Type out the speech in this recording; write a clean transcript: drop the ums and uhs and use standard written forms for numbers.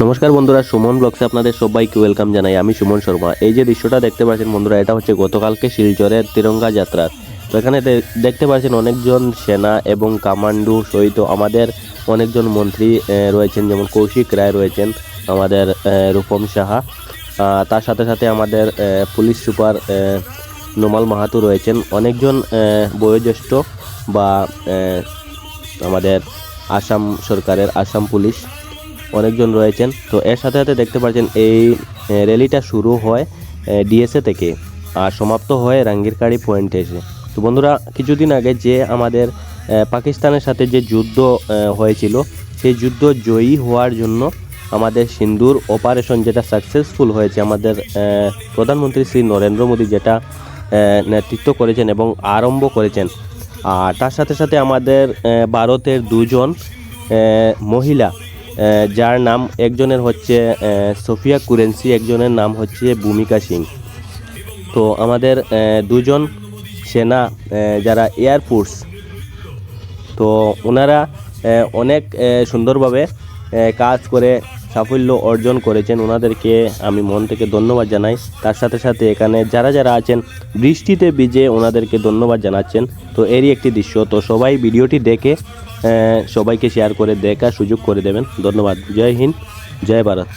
নমস্কার বন্ধুরা, সুমন ব্লগসে আপনাদের সবাইকে ওয়েলকাম জানাই। আমি সুমন শর্মা। এই যে দৃশ্যটা দেখতে পাচ্ছেন বন্ধুরা, এটা হচ্ছে গতকালকে শিলচরের তিরঙ্গা যাত্রা। তো এখানে দেখতে পাচ্ছেন অনেকজন সেনা এবং কামান্ডো সহিত আমাদের অনেকজন মন্ত্রী রয়েছেন, যেমন কৌশিক রায় রয়েছেন, আমাদের রূপম সাহা, তার সাথে সাথে আমাদের পুলিশ সুপার নোমাল মাহাতো রয়েছেন, অনেকজন বয়োজ্যেষ্ঠ বা আমাদের আসাম সরকারের আসাম পুলিশ অনেকজন রয়েছেন। তো এর সাথে সাথে দেখতে পাচ্ছেন এই র্যালিটা শুরু হয় ডিএসএ থেকে আর সমাপ্ত হয় রাঙ্গিরকাড়ি পয়েন্টে এসে। তো বন্ধুরা, কিছুদিন আগে যে আমাদের পাকিস্তানের সাথে যে যুদ্ধ হয়েছিল, সেই যুদ্ধ জয়ী হওয়ার জন্য আমাদের সিন্দুর অপারেশন যেটা সাকসেসফুল হয়েছে, আমাদের প্রধানমন্ত্রী শ্রী নরেন্দ্র মোদী যেটা নেতৃত্ব করেছেন এবং আরম্ভ করেছেন। আর তার সাথে সাথে আমাদের ভারতের দুজন মহিলা, যার নাম একজনের হচ্ছে সোফিয়া কুরেন্সি, একজনের নাম হচ্ছে ভূমিকা সিং। তো আমাদের দুজন সেনা যারা এয়ারফোর্স, তো ওনারা অনেক সুন্দরভাবে কাজ করে সাফল্য অর্জন করেছেন। ওনাদেরকে আমি মন থেকে ধন্যবাদ জানাই। তার সাথে সাথে এখানে যারা যারা আছেন বৃষ্টিতে ভিজে ওনাদেরকে ধন্যবাদ জানাচ্ছেন। তো এরই একটি দৃশ্য। তো সবাই ভিডিওটি দেখে সবাইকে শেয়ার করে দেখার সুযোগ করে দেবেন। ধন্যবাদ। জয় হিন্দ, জয় ভারত।